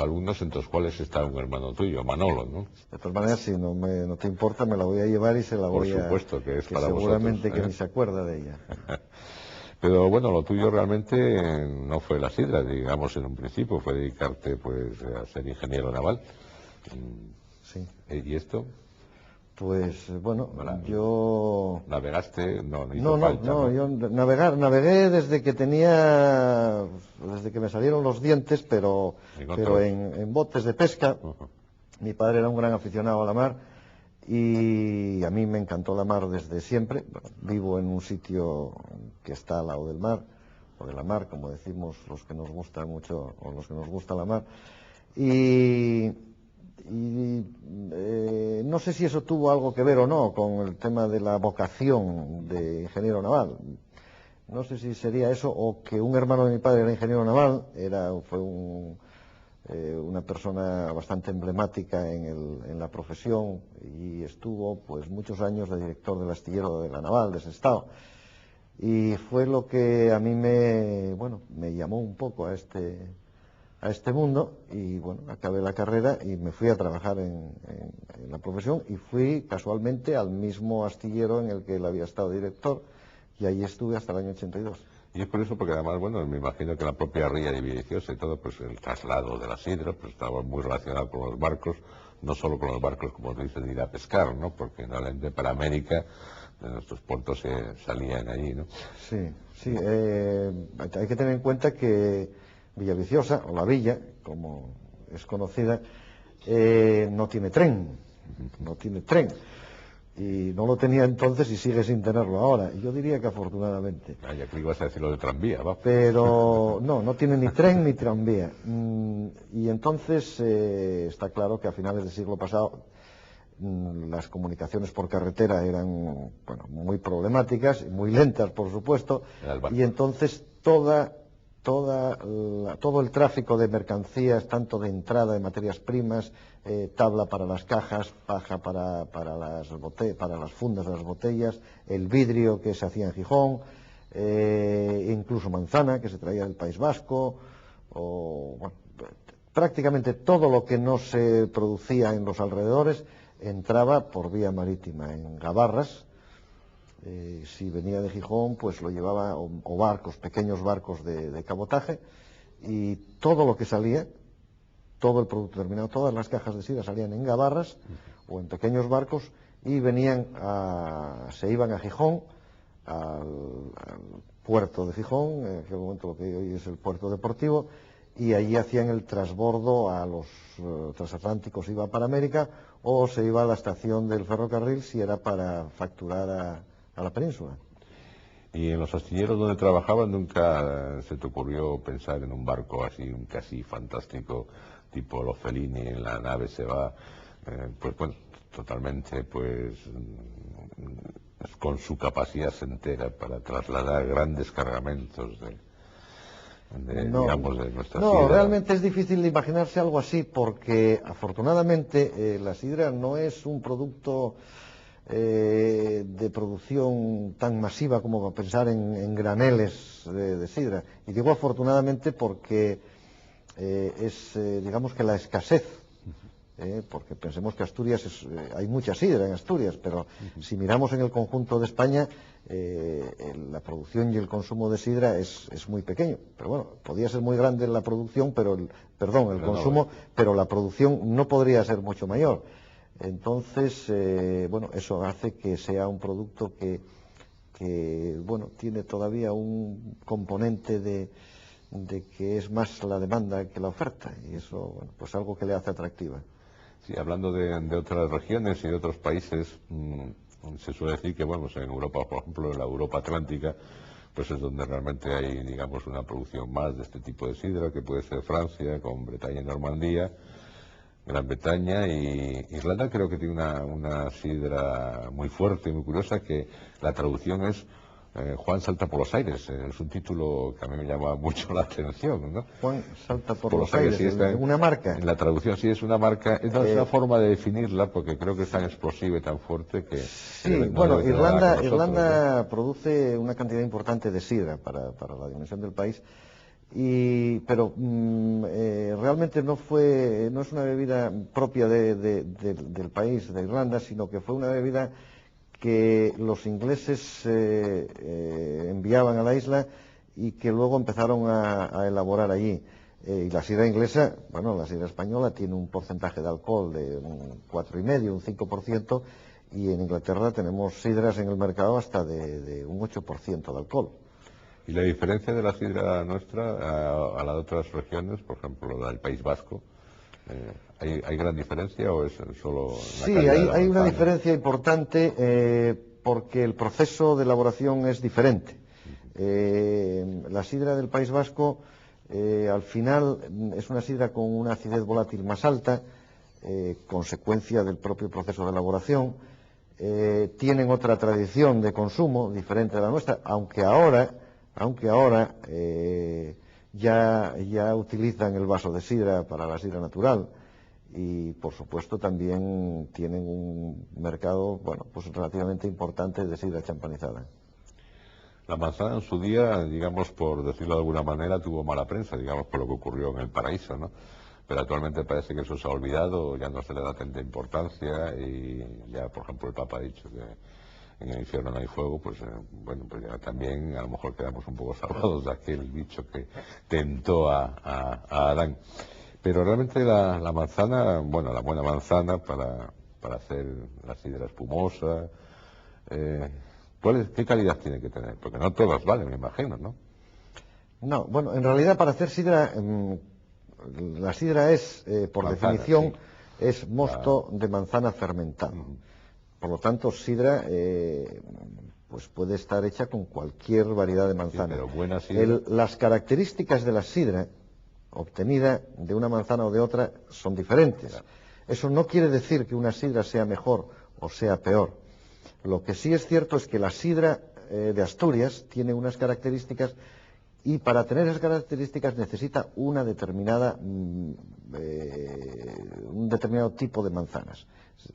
alumnos entre los cuales está un hermano tuyo, Manolo, ¿no? De todas maneras, si no te importa, me la voy a llevar y se la voy a... Por supuesto que es para seguramente vosotros, que ni se acuerda de ella. Pero bueno, lo tuyo realmente no fue la sidra, digamos, en un principio, fue dedicarte pues a ser ingeniero naval. Sí. ¿Y esto? Pues bueno, yo... ¿Navegaste? No hizo falta, ¿no? Yo navegué desde que me salieron los dientes, pero en botes de pesca. Mi padre era un gran aficionado a la mar y a mí me encantó la mar desde siempre. Vivo en un sitio que está al lado del mar, o de la mar, como decimos los que nos gusta mucho, o los que nos gusta la mar. No sé si eso tuvo algo que ver o no con el tema de la vocación de ingeniero naval. No sé si sería eso o que un hermano de mi padre era ingeniero naval, fue una persona bastante emblemática en la profesión y estuvo pues muchos años de director del astillero de la naval de Sestao. Y fue lo que a mí me llamó un poco a este mundo y bueno, acabé la carrera y me fui a trabajar en la profesión y fui casualmente al mismo astillero en el que él había estado director y ahí estuve hasta el año 82. Y es por eso porque además, bueno, me imagino que la propia ría de Villaviciosa y todo, pues el traslado de la sidra, pues estaba muy relacionado con los barcos, no solo con los barcos, como te dicen, de ir a pescar, ¿no? Porque normalmente para América nuestros puertos salían ahí, ¿no? Sí, hay que tener en cuenta que Villaviciosa, o la villa, como es conocida, no tiene tren, y no lo tenía entonces y sigue sin tenerlo ahora. Yo diría que afortunadamente. Ya que ibas a decir lo de tranvía, va. Pero no tiene ni tren ni tranvía. Y entonces está claro que a finales del siglo pasado las comunicaciones por carretera eran muy problemáticas, muy lentas por supuesto, y entonces todo el tráfico de mercancías, tanto de entrada de materias primas, tabla para las cajas, paja para las fundas de las botellas, el vidrio que se hacía en Gijón, incluso manzana que se traía del País Vasco, prácticamente todo lo que no se producía en los alrededores entraba por vía marítima en gabarras. Si venía de Gijón, pues lo llevaba, o barcos, pequeños barcos de cabotaje, y todo lo que salía, todo el producto terminado, todas las cajas de sidra salían en gabarras o en pequeños barcos y se iban a Gijón, al puerto de Gijón, en aquel momento lo que hoy es el puerto deportivo, y allí hacían el transbordo a los transatlánticos, iba para América, o se iba a la estación del ferrocarril si era para facturar a la península. Y en los astilleros donde trabajaban nunca se te ocurrió pensar en un barco así, un casi fantástico, tipo los Fellini, en la nave se va, pues bueno, totalmente pues con su capacidad entera para trasladar grandes cargamentos digamos, de nuestra sidra. No, realmente es difícil de imaginarse algo así porque afortunadamente la sidra no es un producto de producción tan masiva como pensar en graneles de sidra. Y digo afortunadamente porque digamos que la escasez, porque pensemos que Asturias hay mucha sidra en Asturias, pero si miramos en el conjunto de España, la producción y el consumo de sidra es muy pequeño. Pero bueno, podría ser muy grande la producción, pero el consumo, pero la producción no podría ser mucho mayor. Entonces, bueno, eso hace que sea un producto que bueno, tiene todavía un componente de que es más la demanda que la oferta, y eso, bueno, pues algo que le hace atractiva. Sí, hablando de otras regiones y de otros países, se suele decir que, bueno, pues en Europa, por ejemplo, en la Europa Atlántica, pues es donde realmente hay, digamos, una producción más de este tipo de sidra, que puede ser Francia, con Bretaña y Normandía, Gran Bretaña, y Irlanda creo que tiene una sidra muy fuerte, muy curiosa, que la traducción es Juan salta por los aires. Es un título que a mí me llama mucho la atención, ¿no? Juan salta por los aires, sí, está una marca. En la traducción sí es una marca, es una forma de definirla, porque creo que es tan explosiva y tan fuerte que... Sí, bueno, Irlanda produce una cantidad importante de sidra para la dimensión del país, pero realmente no es una bebida propia del país, de Irlanda, sino que fue una bebida que los ingleses enviaban a la isla y que luego empezaron a elaborar allí. Y la sidra inglesa, bueno, la sidra española tiene un porcentaje de alcohol de un 4,5, un 5%, y en Inglaterra tenemos sidras en el mercado hasta de un 8% de alcohol. ¿Y la diferencia de la sidra nuestra a la de otras regiones, por ejemplo, la del País Vasco? ¿Hay gran diferencia o es solo la Sí, calidad de la hay una manzana? diferencia importante porque el proceso de elaboración es diferente. La sidra del País Vasco al final es una sidra con una acidez volátil más alta, consecuencia del propio proceso de elaboración. Tienen otra tradición de consumo diferente a la nuestra, aunque ahora ya utilizan el vaso de sidra para la sidra natural, y por supuesto también tienen un mercado, bueno, pues relativamente importante de sidra champanizada. La manzana en su día, digamos, por decirlo de alguna manera, tuvo mala prensa, digamos, por lo que ocurrió en el paraíso, ¿no? Pero actualmente parece que eso se ha olvidado, ya no se le da tanta importancia, y ya, por ejemplo, el Papa ha dicho que en el infierno no hay fuego, pues bueno, pues ya también a lo mejor quedamos un poco salvados de aquel bicho que tentó a Adán. Pero realmente la manzana, bueno, la buena manzana para hacer la sidra espumosa, ¿qué calidad tiene que tener? Porque no todas valen, me imagino, ¿no? No, bueno, en realidad para hacer sidra, la sidra es, por Manzana, definición, sí. es mosto de manzana fermentado. Por lo tanto, sidra pues puede estar hecha con cualquier variedad de manzana. Sí, pero buena sidra. Las características de la sidra obtenida de una manzana o de otra son diferentes. Claro. Eso no quiere decir que una sidra sea mejor o sea peor. Lo que sí es cierto es que la sidra de Asturias tiene unas características, y para tener esas características necesita un determinado tipo de manzanas.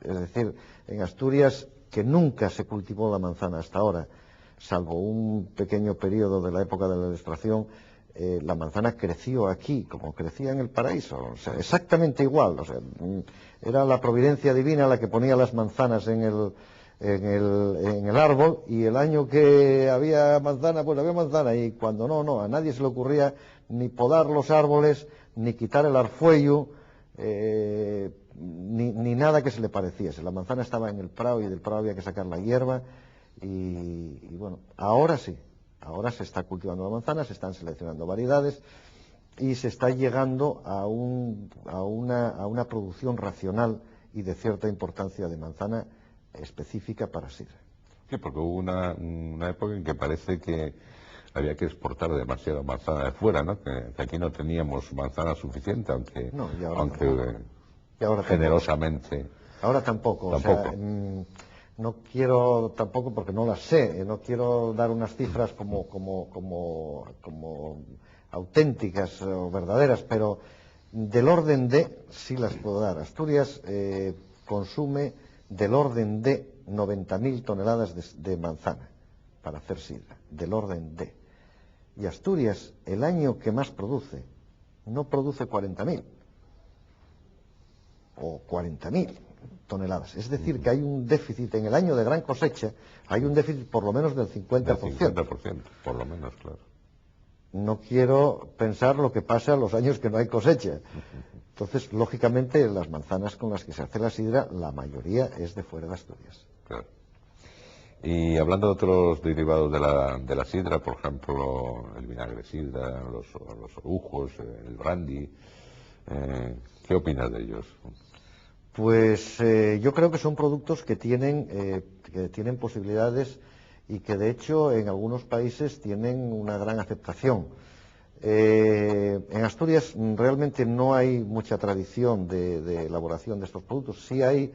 Es decir, en Asturias, que nunca se cultivó la manzana hasta ahora, salvo un pequeño periodo de la época de la Ilustración, la manzana creció aquí como crecía en el paraíso, o sea, exactamente igual. O sea, era la providencia divina la que ponía las manzanas en el árbol, y el año que había manzana, pues había manzana, y cuando no, a nadie se le ocurría ni podar los árboles, ni quitar el arfuello, ni nada que se le pareciese. La manzana estaba en el prado y del prado había que sacar la hierba, y bueno, ahora sí, ahora se está cultivando la manzana, se están seleccionando variedades y se está llegando a una producción racional y de cierta importancia de manzana específica para sidra. Sí, porque hubo una época en que parece que había que exportar demasiada manzana de fuera, ¿no? Que aquí no teníamos manzana suficiente, aunque, No, y ahora aunque tampoco. Y ahora generosamente. Ahora tampoco, o Tampoco. sea, no quiero tampoco porque no las sé, no quiero dar unas cifras como auténticas o verdaderas, pero del orden de, sí las puedo dar. Asturias consume del orden de 90.000 toneladas de manzana para hacer sidra, del orden de. Y Asturias, el año que más produce, no produce 40.000 o 40.000 toneladas. Es decir, que hay un déficit en el año de gran cosecha, hay un déficit por lo menos del 50%. Del 50%, por lo menos, claro. No quiero pensar lo que pasa los años que no hay cosecha. Entonces, lógicamente, las manzanas con las que se hace la sidra, la mayoría es de fuera de Asturias. Claro. Y hablando de otros derivados de la sidra, por ejemplo, el vinagre sidra, los orujos, el brandy, ¿qué opinas de ellos? Pues yo creo que son productos que tienen posibilidades y que de hecho en algunos países tienen una gran aceptación. En Asturias realmente no hay mucha tradición de elaboración de estos productos. Sí hay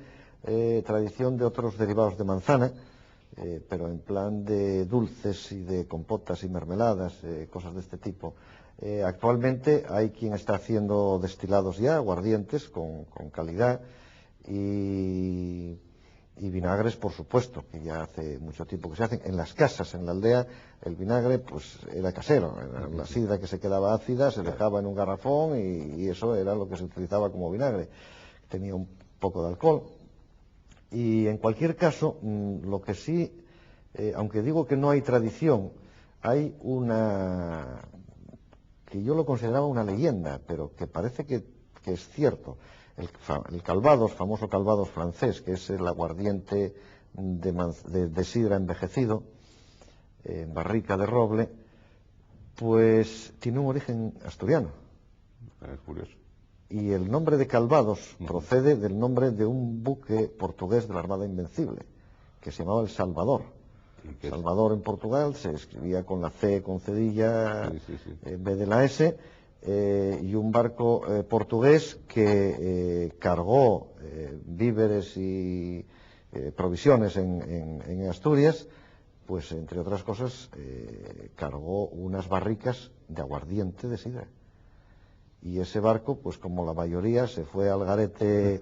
tradición de otros derivados de manzana, pero en plan de dulces y de compotas y mermeladas, cosas de este tipo. Actualmente hay quien está haciendo destilados ya, aguardientes con calidad y vinagres, por supuesto, que ya hace mucho tiempo que se hacen. En las casas, en la aldea, el vinagre pues era casero, era la sidra que se quedaba ácida, se dejaba en un garrafón y eso era lo que se utilizaba como vinagre. Tenía un poco de alcohol. Y en cualquier caso, lo que sí, aunque digo que no hay tradición, hay una que yo lo consideraba una leyenda, pero que parece que es cierto. El Calvados, famoso Calvados francés, que es el aguardiente de sidra envejecido, en barrica de roble, pues tiene un origen asturiano. Es curioso. Y el nombre de Calvados procede del nombre de un buque portugués de la Armada Invencible, que se llamaba el Salvador. Salvador en Portugal se escribía con la C con cedilla en vez de la S, y un barco portugués que cargó víveres y provisiones en Asturias, pues entre otras cosas cargó unas barricas de aguardiente de sidra. Y ese barco, pues como la mayoría, se fue al garete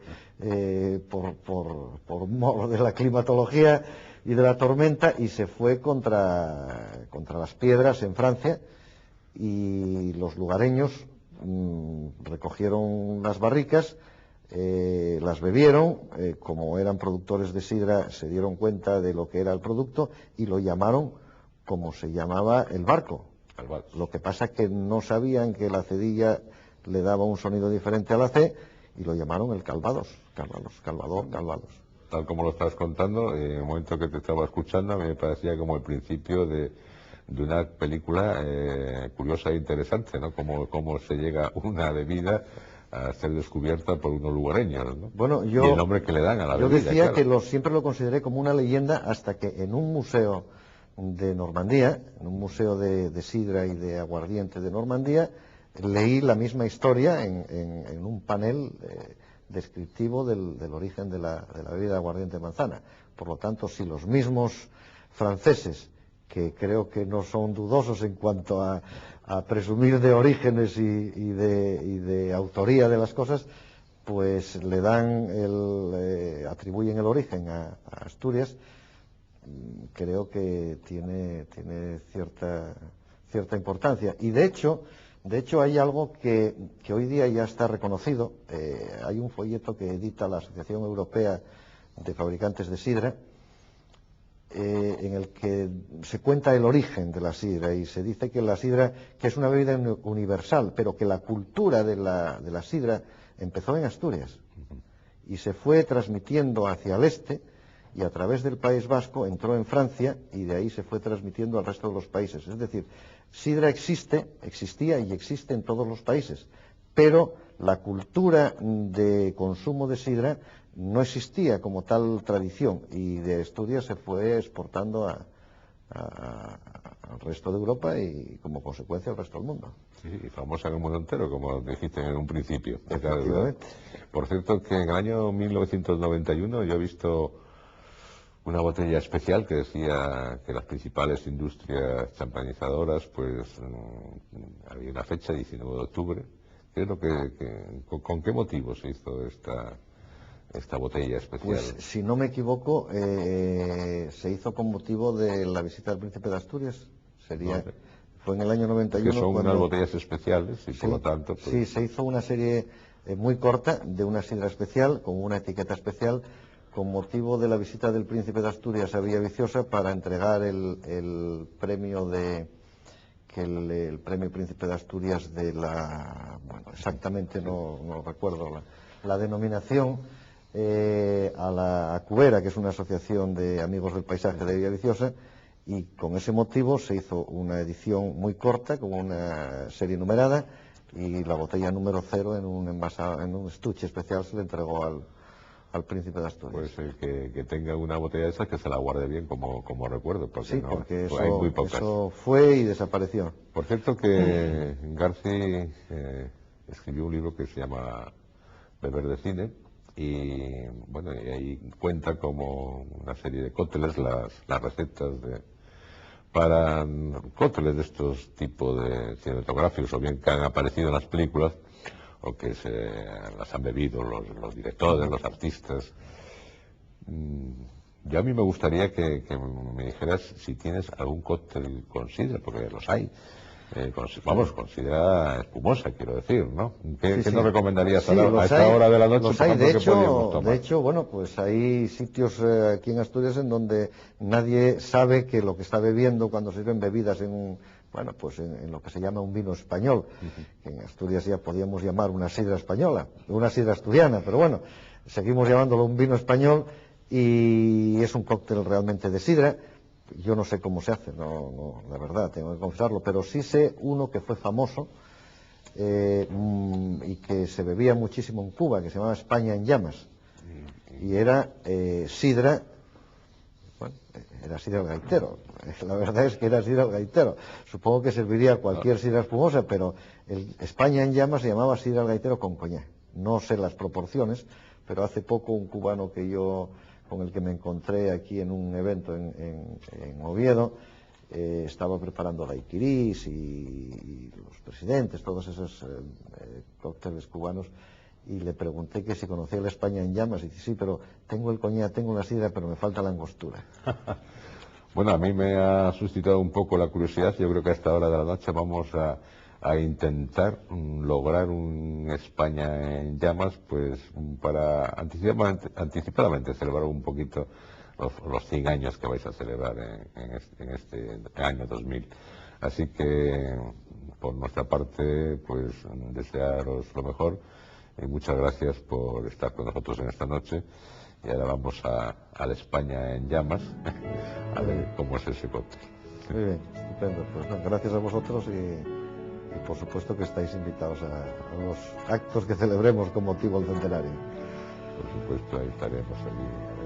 por mor de la climatología y de la tormenta y se fue contra las piedras en Francia, y los lugareños recogieron las barricas, las bebieron, como eran productores de sidra se dieron cuenta de lo que era el producto y lo llamaron como se llamaba el barco. Lo que pasa es que no sabían que la cedilla le daba un sonido diferente a la C y lo llamaron el Calvados, Calvados. Tal como lo estás contando, en el momento que te estaba escuchando, a mí me parecía como el principio de una película curiosa e interesante, ¿no? Cómo se llega una bebida a ser descubierta por unos lugareños, ¿no? Bueno, y el nombre que le dan a la bebida. Yo decía claro. que siempre lo consideré como una leyenda hasta que en un museo de Normandía, en un museo de sidra y de aguardiente de Normandía, leí la misma historia en un panel descriptivo del origen de la bebida de aguardiente de manzana. Por lo tanto, si los mismos franceses, que creo que no son dudosos en cuanto a presumir de orígenes y de autoría de las cosas, pues le dan atribuyen el origen a Asturias, creo que tiene cierta importancia. Y de hecho hay algo que hoy día ya está reconocido. Hay un folleto que edita la Asociación Europea de Fabricantes de Sidra, en el que se cuenta el origen de la sidra y se dice que la sidra, que es una bebida universal, pero que la cultura de la sidra empezó en Asturias y se fue transmitiendo hacia el este y a través del País Vasco entró en Francia y de ahí se fue transmitiendo al resto de los países. Es decir, sidra existía y existe en todos los países, pero la cultura de consumo de sidra no existía como tal tradición y de Asturias se fue exportando al resto de Europa y como consecuencia al resto del mundo. Sí, y famosa en el mundo entero, como dijiste en un principio. Efectivamente. Por cierto, que en el año 1991 yo he visto una botella especial que decía que las principales industrias champanizadoras, pues había una fecha, 19 de octubre. ¿Qué es lo con qué motivo se hizo esta botella especial? Pues, si no me equivoco, se hizo con motivo de la visita del príncipe de Asturias. Fue en el año 91. Que son unas botellas especiales y por lo tanto... Pues... Sí, se hizo una serie muy corta de una sidra especial, con una etiqueta especial, con motivo de la visita del príncipe de Asturias a Villaviciosa para entregar el premio el premio Príncipe de Asturias de exactamente no recuerdo la denominación, a la Cubera, que es una asociación de amigos del paisaje de Villaviciosa, y con ese motivo se hizo una edición muy corta, con una serie numerada, y la botella número 0 en un estuche especial se le entregó al príncipe de Asturias. Pues el que tenga una botella de esas, que se la guarde bien como recuerdo, porque, sí, porque hay muy pocas. Eso fue y desapareció. Por cierto que Garci escribió un libro que se llama Beber de Cine, y bueno, y ahí cuenta como una serie de cócteles, las recetas para cócteles de estos tipos de cinematográficos, o bien que han aparecido en las películas, o que las han bebido los directores, los artistas. Yo a mí me gustaría que me dijeras si tienes algún cóctel con sidra, porque los hay. Con sidra espumosa, quiero decir, ¿no? ¿Qué nos recomendarías a esta hora de la noche? Los hay, de hecho, bueno, pues hay sitios aquí en Asturias en donde nadie sabe que lo que está bebiendo cuando sirven bebidas en lo que se llama un vino español, que en Asturias ya podíamos llamar una sidra española, una sidra asturiana, pero bueno, seguimos llamándolo un vino español y es un cóctel realmente de sidra. Yo no sé cómo se hace, la verdad, tengo que confesarlo, pero sí sé uno que fue famoso y que se bebía muchísimo en Cuba, que se llamaba España en llamas, y era sidra. Bueno, era sidra al gaitero. La verdad es que era sidra al gaitero. Supongo que serviría cualquier sidra espumosa, pero el España en llamas se llamaba sidra al gaitero con coñac. No sé las proporciones, pero hace poco un cubano con el que me encontré aquí en un evento en Oviedo, estaba preparando daiquiris y los presidentes, todos esos cócteles cubanos, y le pregunté que si conocía el España en llamas, y dice, sí, pero tengo el coñac, tengo la sidra, pero me falta la angostura. Bueno, a mí me ha suscitado un poco la curiosidad. Yo creo que a esta hora de la noche vamos a intentar lograr un España en llamas, pues para anticipadamente celebrar un poquito los 100 años que vais a celebrar en este año 2000. Así que, por nuestra parte, pues desearos lo mejor. Y muchas gracias por estar con nosotros en esta noche. Y ahora vamos a España en llamas, a ver cómo es ese cóctel. Muy bien, estupendo. Pues gracias a vosotros y por supuesto que estáis invitados a los actos que celebremos con motivo del centenario. Por supuesto, ahí estaremos allí.